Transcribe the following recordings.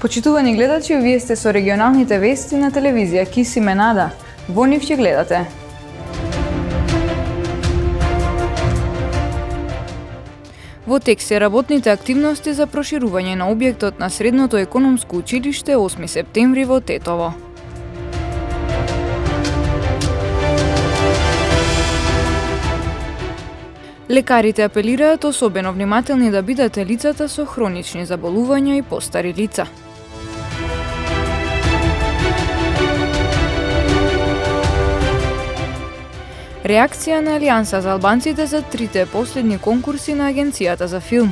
Почитувани гледачи, вие сте со регионалните вести на телевизија Кис и Менада. Во нив ќе гледате. Во тек се работните активности за проширување на објектот на Средното економско училиште 8 септември во Тетово. Лекарите апелираат особено внимателни да бидат лицата со хронични заболувања и постари лица. Реакција на Алијанса за албанците за трите последни конкурси на Агенцијата за филм.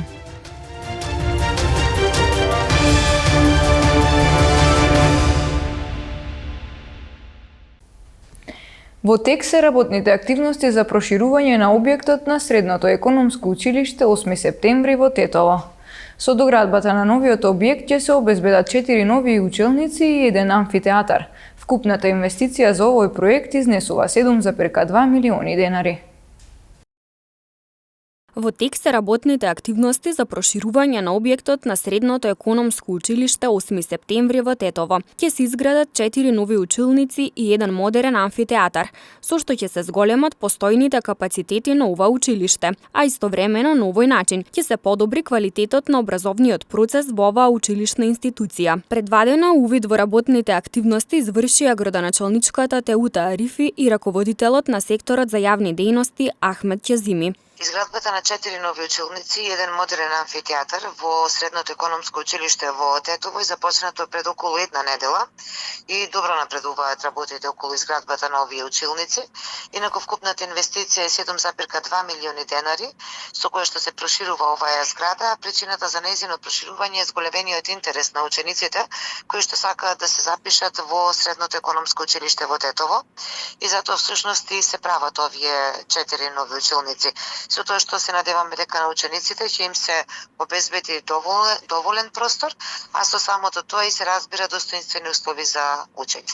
Во тек се работните активности за проширување на објектот на Средното економско училиште 8 септември во Тетово. Со доградбата на новиот објект ќе се обезбедат 4 нови училници и 1 амфитеатар. Вкупната инвестиција за овој проект изнесува 7,2 милиони денари. Во тек се работните активности за проширување на објектот на Средното економско училиште 8 септември во Тетово. Ќе се изградат 4 нови училници и 1 модерен амфитеатар, со што ќе се зголемат постојните капацитети на ова училиште, а истовремено на овој начин ќе се подобри квалитетот на образовниот процес во оваа училишна институција. Предвидено увид во работните активности извршија градоначалничката Теута Арифи и раководителот на секторот за јавни дејности Ахмед Ќазими. Изградбата на 4 нови училници и 1 модерен амфитеатар во Средното економско училиште во Тетово е започнато пред околу една недела и добро напредуваат работите околу изградбата на овие училници. Инаку вкупната инвестиција е 7,2 милиони денари, со кое што се проширува оваа зграда. Причината за нејзино проширување е зголемениот интерес на учениците кои што сакаат да се запишат во Средното економско училиште во Тетово и затоа всушност и се прават овие 4 нови училници. Со тоа што се надеваме дека на учениците ќе им се обезбеди доволен простор, а со самото тоа и се разбира достоинствени услови за учење.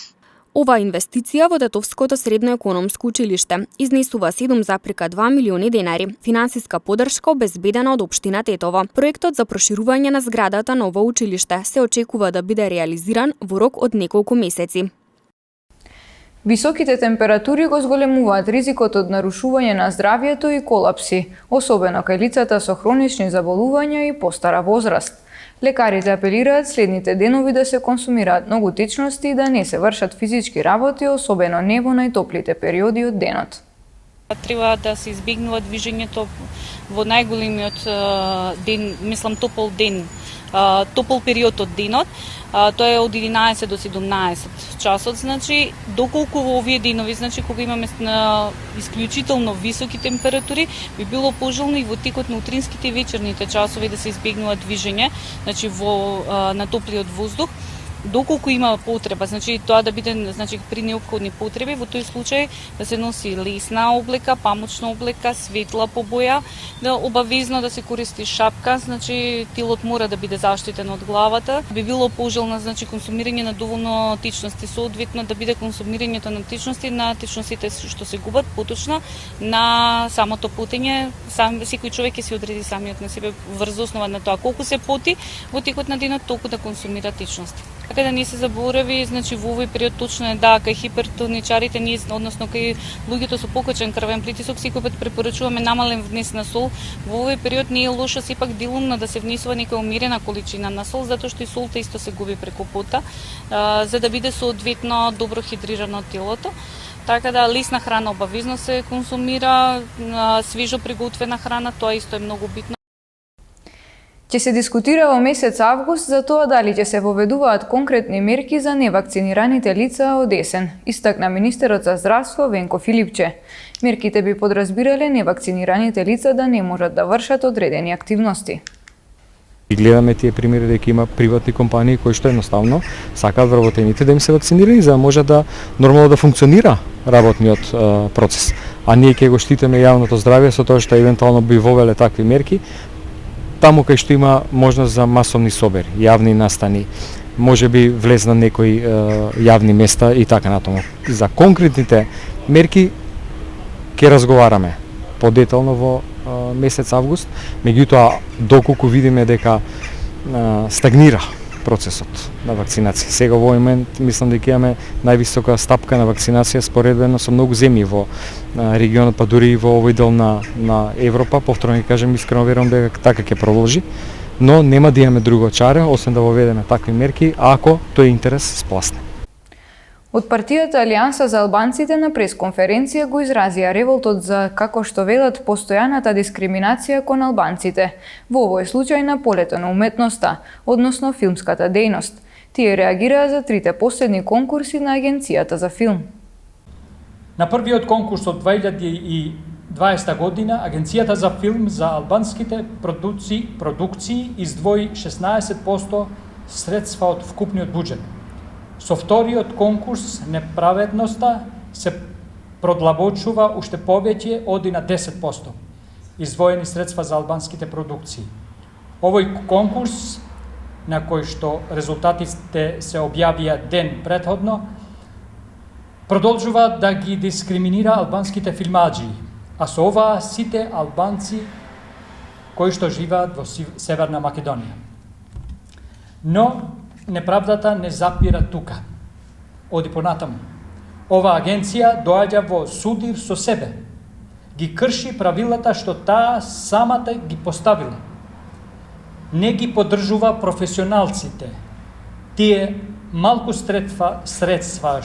Ова инвестиција во Тетовското Средно економско училиште изнесува 7,2 милиони денари. Финансиска поддршка обезбедена од општина Тетово. Проектот за проширување на зградата на ова училиште се очекува да биде реализиран во рок од неколку месеци. Високите температури го зголемуваат ризикот од нарушување на здравјето и колапси, особено кај лицата со хронични заболувања и постара возраст. Лекарите апелираат следните денови да се консумираат многу течности и да не се вршат физички работи, особено не во најтоплите периоди од денот. Треба да се избегнува движењето во најголемиот ден, топол ден, топол период од денот. Тоа е од 11 до 17 часот, значи доколку во овие денови, значи кога имаме исклучително високи температури, би било пожелно и во текот на утринските и вечерните часови да се избегнува движење, значи на топлиот воздух. Доколку има потреба, значи тоа да биде при неопходни потреби, во тој случај да се носи лесна облека, памучна облека, светла побоја, да обавезно да се користи шапка, значи телот мора да биде заштитено од главата. Би било пожелно консумирање на доволно течности, соодветно да биде консумирањето на течностите што се губат поточно на самото потење. Секој човек ќе се одреди самиот на себе врз основа на тоа колку се поти во текот на денот, толку да консумира течности. Така да не се заборави, значи во овој период точно е кај хипертоничарите, односно кај луѓето со покачен крвен притисок, секој пат препорачуваме намален внес на сол. Во овој период не е лошо сепак делумно да се внесува нека умерена количина на сол, затоа што и солта исто се губи преку пота, за да биде соодветно добро хидрирано телото. Така да лесна храна обавезно се консумира, свежо приготвена храна, тоа исто е многу битно. Ќе се дискутира во месец август за тоа дали ќе се воведуваат конкретни мерки за невакцинираните лица од есен, истакна министерот за здравство Венко Филипче. Мерките би подразбирале невакцинираните лица да не можат да вршат одредени активности. И гледаме тие примери дека има приватни компании кои што едноставно сакаат вработените да им се вакцинирани за да може да нормално да функционира работниот процес. А ние ќе го штитиме јавното здравје со тоа што евентуално би вовеле такви мерки таму кај што има можност за масовни собери, јавни настани, може би влез на некои јавни места и така натаму. За конкретните мерки ќе разговараме подетално во месец август, меѓутоа доколку видиме дека стагнира процесот на вакцинација. Сега во момент мислам дека имаме највисока стапка на вакцинација споредено со многу земји во регионот, па дури и во овој дел на Европа. Повторно ќе кажем, искрено верувам дека така ќе продолжи, но нема да имаме друго чаре освен да воведеме такви мерки ако тој интерес спласне. Од партијата Алијанса за албанците на пресконференција го изразија револтот за, како што велат, постојаната дискриминација кон албанците, во овој случај на полето на уметноста, односно филмската дејност. Тие реагираа за трите последни конкурси на Агенцијата за филм. На првиот конкурс од 2020 година, Агенцијата за филм за албанските продукции издвои 16% средства од вкупниот буџет. Со вториот конкурс неправедноста се продлабочува уште повеќе, оди на 10% издвоени средства за албанските продукции. Овој конкурс, на кој што резултатите се објавија ден претходно, продолжува да ги дискриминира албанските филмаджи, а со ова сите албанци кои што живеат во Северна Македонија. Но неправдата не запира тука. Оди понатаму. Ова агенција доаѓа во судир со себе. Ги крши правилата што таа самата ги поставила. Не ги поддржува професионалците. Тие малку средства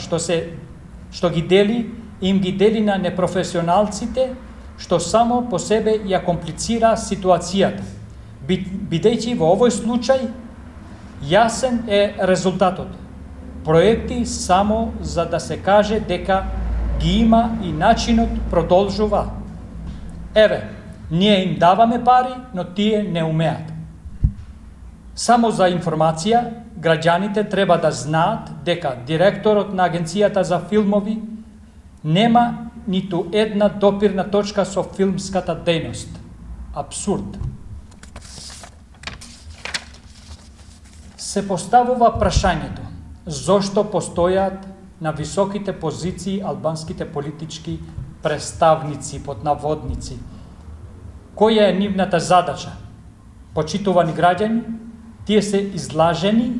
што ги дели, им ги дели на непрофесионалците, што само по себе ја комплицира ситуацијата. Бидејќи во овој случај јасен е резултатот. Проекти само за да се каже дека ги има и начинот продолжува. Еве, ние им даваме пари, но тие не умеат. Само за информација, граѓаните треба да знаат дека директорот на Агенцијата за филмови нема ниту една допирна точка со филмската дејност. Абсурд. Се поставува прашањето зошто постојат на високите позиции албанските политички представници под наводници. Која е нивната задача? Почитувани граѓани, тие се излажени,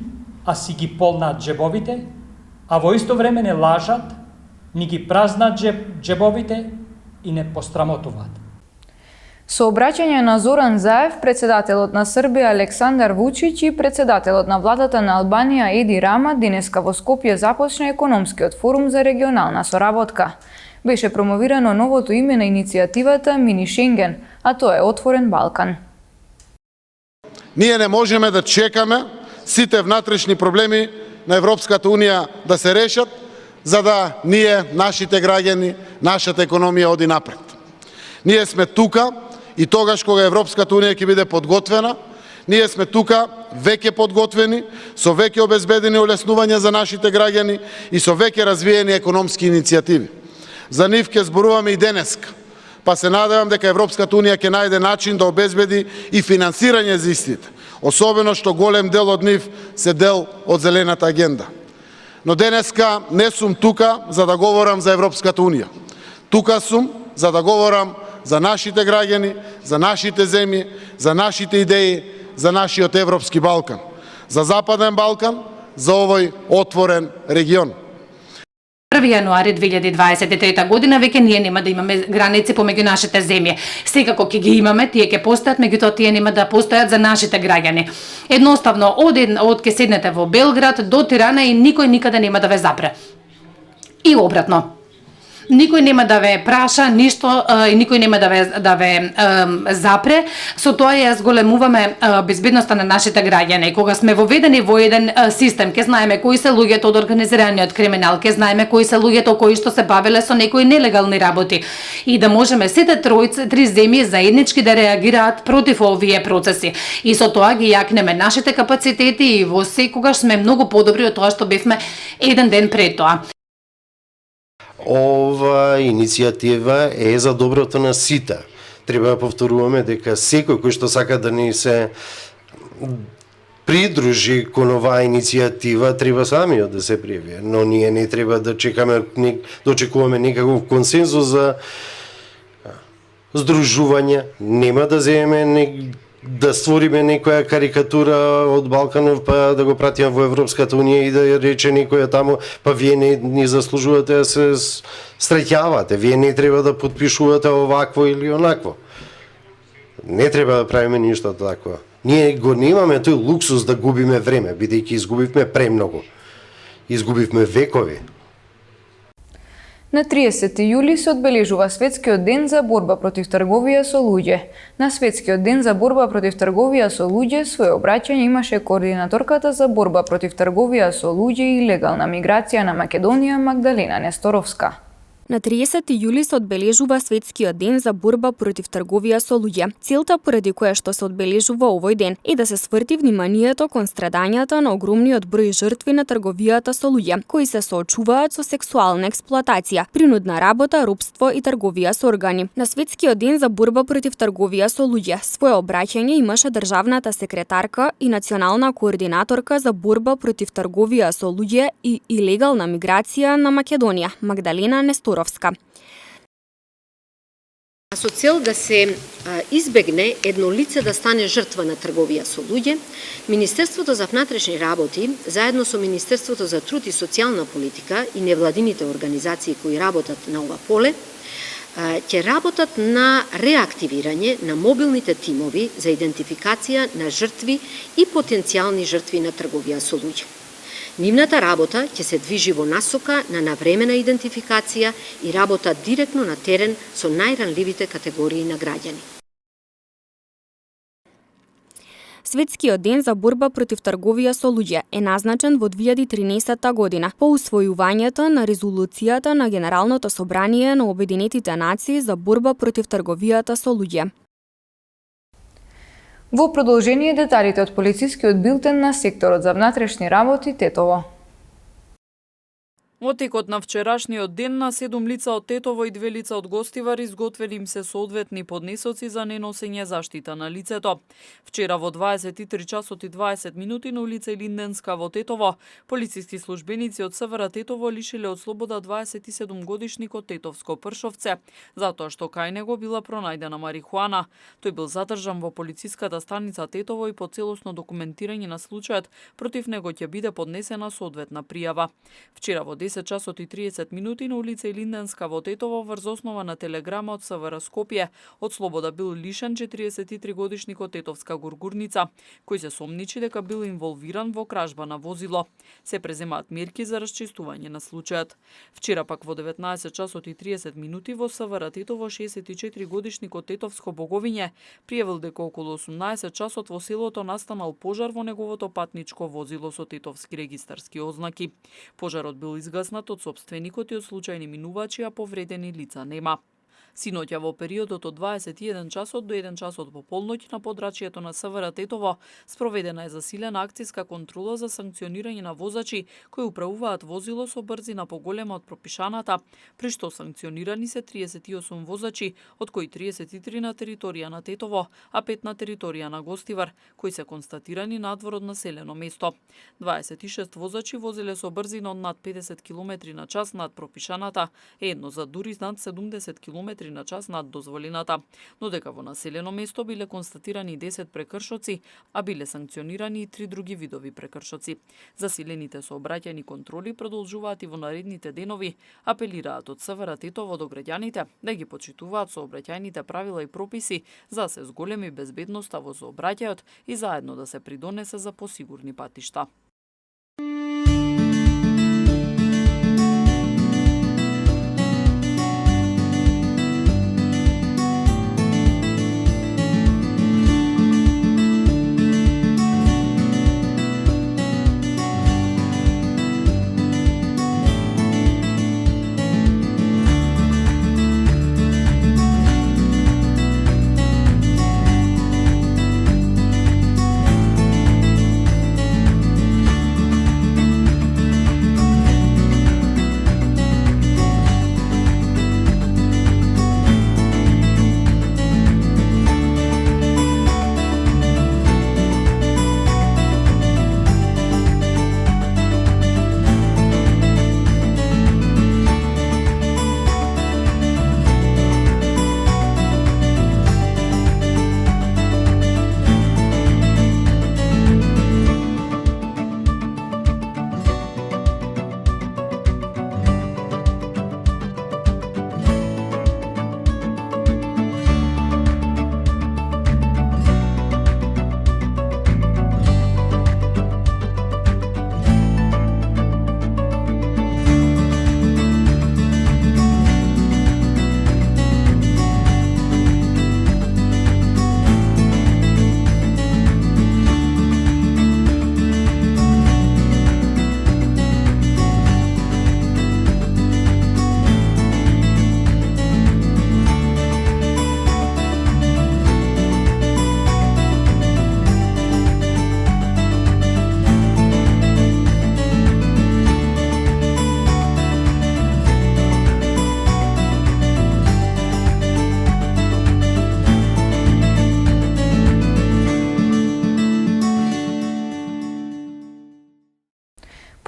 а си ги полнат джебовите, а во исто време не лажат, ни ги празнат джебовите и не пострамотуваат. Со обраќање на Зоран Заев, председателот на Србија Александар Вучич и председателот на владата на Албанија Еди Рама денеска во Скопје започна економскиот форум за регионална соработка. Беше промовирано новото име на иницијативата Мини Шенген, а тоа е Отворен Балкан. Ние не можеме да чекаме сите внатрешни проблеми на Европската Унија да се решат, за да ние, нашите граѓани, нашата економија оди напред. Ние сме тука и тогаш кога Европската Унија ќе биде подготвена, ние сме тука веќе подготвени, со веќе обезбедени олеснувања за нашите граѓани и со веќе развиени економски иницијативи. За нив ќе зборуваме и денеска, па се надевам дека Европската Унија ќе најде начин да обезбеди и финансирање за истите, особено што голем дел од нив се дел од зелената агенда. Но денеска не сум тука за да говорам за Европската Унија. Тука сум за да говорам за нашите граѓани, за нашите земји, за нашите идеи, за нашиот Европски Балкан, за Западен Балкан, за овој отворен регион. 1 јануари 2023 година веќе ние нема да имаме граници помеѓу нашите земји. Секако ќе ги имаме, тие ќе постојат, меѓутоа тие нема да постојат за нашите граѓани. Едноставно, од ќе седнете во Белград до Тирана и никој никаде нема да ве запре. И обратно. Никој нема да ве праша ништо и никој нема да ве запре. Со тоа ја зголемуваме безбедноста на нашите граѓани. Кога сме воведени во еден систем, ќе знаеме кои се луѓето од организираниот криминал, ќе знаеме кои се луѓето кои што се бавеле со некои нелегални работи и да можеме сите три земји заеднички да реагираат против овие процеси. И со тоа ги јакнеме нашите капацитети и во секогаш сме многу подобри од тоа што бевме еден ден пред тоа. Ова иницијатива е за доброто на сите. Треба да повторуваме дека секој кој што сака да ни се придружи кон оваа иницијатива треба самиот да се пријави. Но ние не треба да чекаме, да очекуваме некаков консензус за здружување. Нема да земеме да створиме некоја карикатура од Балканов, па да го пратиме во Европската Унија и да ја рече некоја таму, па вие не заслужувате да се среќавате, вие не треба да подпишувате овакво или онакво. Не треба да правиме ништо такво. Ние го немаме тој луксус да губиме време, бидејќи изгубивме премногу. Изгубивме векови. На 30 јули се одбележува Светскиот ден за борба против трговија со луѓе. На Светскиот ден за борба против трговија со луѓе своје обраќање имаше координаторката за борба против трговија со луѓе и легална миграција на Македонија Магдалена Несторовска. На 30 јули се одбележува Светскиот ден за борба против трговија со луѓе. Целта поради која што се одбележува овој ден е да се сврти вниманието кон страдањата на огромниот број жртви на трговијата со луѓе, кои се соочуваат со сексуална експлоатација, принудна работа, робство и трговија со органи. На Светскиот ден за борба против трговија со луѓе своје обраќање имаше државната секретарка и национална координаторка за борба против трговија со луѓе и илегална миграција на Македонија, Магдалена Несторовска. Со цел да се избегне едно лице да стане жртва на трговија со луѓе, Министерството за внатрешни работи, заедно со Министерството за труд и социјална политика и невладините организации кои работат на ова поле, ќе работат на реактивирање на мобилните тимови за идентификација на жртви и потенцијални жртви на трговија со луѓе. Нивната работа ќе се движи во насока на навремена идентификација и работа директно на терен со најранливите категории на граѓани. Светскиот ден за борба против трговија со луѓе е назначен во 2013 година по усвојувањето на резолуцијата на Генералното собрание на Обединетите нации за борба против трговијата со луѓе. Во продолжение деталите од полицискиот билтен на секторот за внатрешни работи Тетово. Во текот на вчерашниот ден на 7 лица од Тетово и 2 лица од Гостивар изготвени им се соодветни поднесоци за неносење заштита на лицето. Вчера во 23 часот и 20 минути на улица Илинденска во Тетово, полициски службеници од СВР Тетово лишиле од слобода 27-годишникот Тетовско Пршовце, затоа што кај него била пронајдена марихуана. Тој бил задржан во полициската станица Тетово и по целосно документирање на случајот против него ќе биде поднесена соодветна пријава. Вчера во 10 часот и 30 минути на улица Илинденска во Тетово врз основа на телеграма од СВР Скопје од слобода бил лишен 43-годишникот Тетовска Гургурница, кој се сомничи дека бил инволвиран во кражба на возило. Се преземаат мерки за расчистување на случајот. Вчера пак во 19 часот и 30 минути во СВР Тетово 64-годишникот Тетовско Боговиње пријавил дека околу 18 часот во селото настанал пожар во неговото патничко возило со тетовски регистарски ознаки. Пожарот бил изгаснат од сопственикот и од случајни минувачи, а повредени лица нема. Синоќа во периодот од 21 часот до 1 часот по полноќ на подрачјето на СВР Тетово спроведена е засилена акцијска контрола за санкционирање на возачи кои управуваат возило со брзина поголема од пропишаната, при што санкционирани се 38 возачи, од кои 33 на територија на Тетово, а 5 на територија на Гостивар, кои се констатирани надвор од населено место. 26 возачи возеле со брзина од над 50 км на час над пропишаната, едно за дури над 70 км на час над дозволената, но дека во населено место биле констатирани 10 прекршоци, а биле санкционирани и 3 други видови прекршоци. Засилените сообраќајни контроли продолжуваат и во наредните денови, апелираат од СВР Тетово до граѓаните да ги почитуваат сообраќајните правила и прописи за да се зголеми безбедноста во сообраќајот и заедно да се придонесе за посигурни патишта.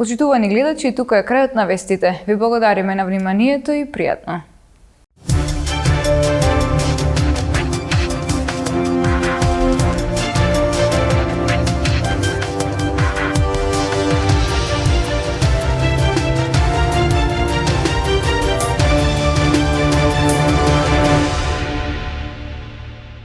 Почитувани гледачи, тука е крајот на вестите. Ви благодариме на вниманието и пријатно.